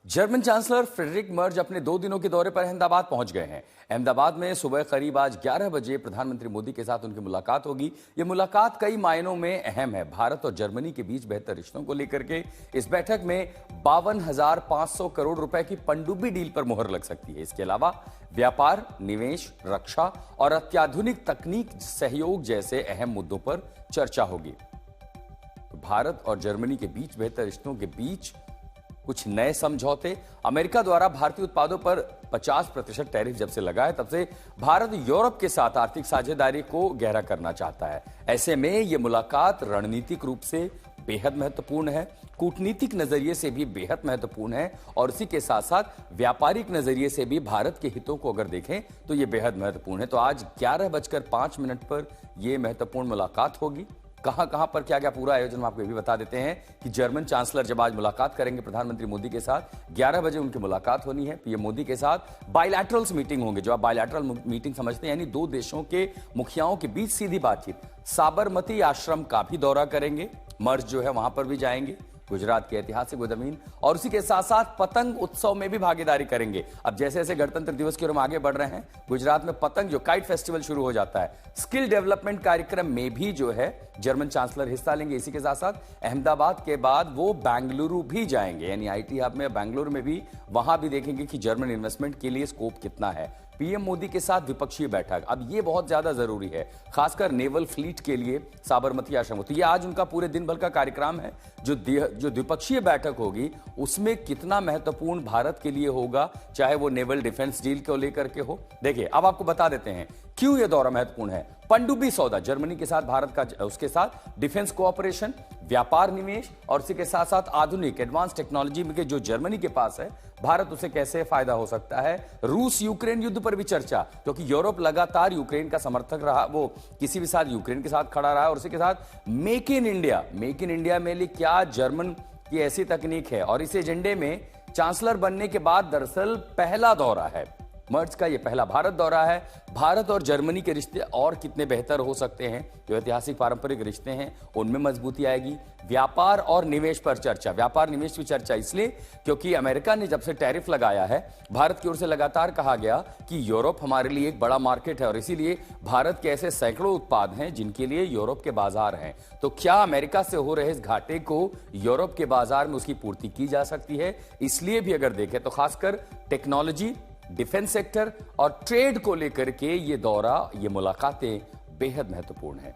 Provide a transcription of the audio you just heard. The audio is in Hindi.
जर्मन चांसलर फ्रेडरिक मर्ज अपने 2 दिनों के दौरे पर अहमदाबाद पहुंच गए हैं। अहमदाबाद में सुबह करीब आज 11 बजे प्रधानमंत्री मोदी के साथ उनकी मुलाकात होगी। ये मुलाकात कई मायनों में अहम है। भारत और जर्मनी के बीच बेहतर रिश्तों को लेकर के इस बैठक में 52,500 करोड़ रुपए की पनडुब्बी डील पर मुहर लग सकती है। इसके अलावा व्यापार, निवेश, रक्षा और अत्याधुनिक तकनीक सहयोग जैसे अहम मुद्दों पर चर्चा होगी। भारत और जर्मनी के बीच बेहतर रिश्तों के बीच कुछ नए समझौते। अमेरिका द्वारा भारतीय उत्पादों पर 50% टैरिफ जब से लगा है, तब से भारत यूरोप के साथ आर्थिक साझेदारी को गहरा करना चाहता है। ऐसे में यह मुलाकात रणनीतिक रूप से बेहद महत्वपूर्ण है, कूटनीतिक नजरिए से भी बेहद महत्वपूर्ण है और इसी के साथ साथ व्यापारिक नजरिए से भी भारत के हितों को अगर देखें तो यह बेहद महत्वपूर्ण है। तो आज 11:05 पर यह महत्वपूर्ण मुलाकात होगी। कहां पर क्या क्या पूरा आयोजन, हम आपको ये भी बता देते हैं कि जर्मन चांसलर जब आज मुलाकात करेंगे प्रधानमंत्री मोदी के साथ, 11 बजे उनकी मुलाकात होनी है। पीएम मोदी के साथ बायलैटरल्स मीटिंग होंगे। जो आप बायलैटरल मीटिंग समझते हैं, यानी 2 देशों के मुखियाओं के बीच सीधी बातचीत। साबरमती आश्रम का भी दौरा करेंगे मर्ज, जो है वहां पर भी जाएंगे, गुजरात की ऐतिहासिक वो जमीन, और उसी के साथ साथ पतंग उत्सव में भी भागीदारी करेंगे। अब जैसे जैसे गणतंत्र दिवस की ओर हम आगे बढ़ रहे हैं, गुजरात में पतंग जो काइट फेस्टिवल शुरू हो जाता है, स्किल डेवलपमेंट कार्यक्रम में भी जो है जर्मन चांसलर हिस्सा लेंगे। इसी के साथ साथ अहमदाबाद के बाद वो बेंगलुरु भी जाएंगे, यानी आईटी हब में बेंगलुरु में भी, वहां भी देखेंगे कि जर्मन इन्वेस्टमेंट के लिए स्कोप कितना है। पीएम मोदी के साथ द्विपक्षीय बैठक, अब ये बहुत ज्यादा जरूरी है, खासकर नेवल फ्लीट के लिए साबरमती आश्रम। तो ये आज उनका पूरे दिन भर का कार्यक्रम है। जो द्विपक्षीय बैठक होगी उसमें कितना महत्वपूर्ण भारत के लिए होगा, चाहे वो नेवल डिफेंस डील को लेकर के हो। देखिए, अब आपको बता देते हैं क्यों यह दौरा महत्वपूर्ण है। पनडुब्बी सौदा, जर्मनी के साथ भारत का, उसके साथ डिफेंस कोऑपरेशन, व्यापार, निवेश और इसी के साथ साथ आधुनिक एडवांस टेक्नोलॉजी में जो जर्मनी के पास है, भारत उसे कैसे फायदा हो सकता है। रूस यूक्रेन युद्ध पर भी चर्चा, क्योंकि यूरोप लगातार यूक्रेन का समर्थक रहा, वो किसी भी साथ यूक्रेन के साथ खड़ा रहा। और उसी के साथ मेक इन इंडिया में लिए क्या जर्मन की ऐसी तकनीक है, और इस एजेंडे में चांसलर बनने के बाद दरअसल पहला दौरा है मर्ज का, यह पहला भारत दौरा है। भारत और जर्मनी के रिश्ते और कितने बेहतर हो सकते हैं, जो ऐतिहासिक पारंपरिक रिश्ते हैं उनमें मजबूती आएगी। व्यापार और निवेश पर चर्चा, व्यापार निवेश की चर्चा इसलिए क्योंकि अमेरिका ने जब से टैरिफ लगाया है, भारत की ओर से लगातार कहा गया कि यूरोप हमारे लिए एक बड़ा मार्केट है और इसीलिए भारत के ऐसे सैकड़ों उत्पाद हैं जिनके लिए यूरोप के बाजार हैं। तो क्या अमेरिका से हो रहे इस घाटे को यूरोप के बाजार में उसकी पूर्ति की जा सकती है। इसलिए भी अगर देखें तो खासकर टेक्नोलॉजी, डिफेंस सेक्टर और ट्रेड को लेकर के ये दौरा, ये मुलाकातें बेहद महत्वपूर्ण है।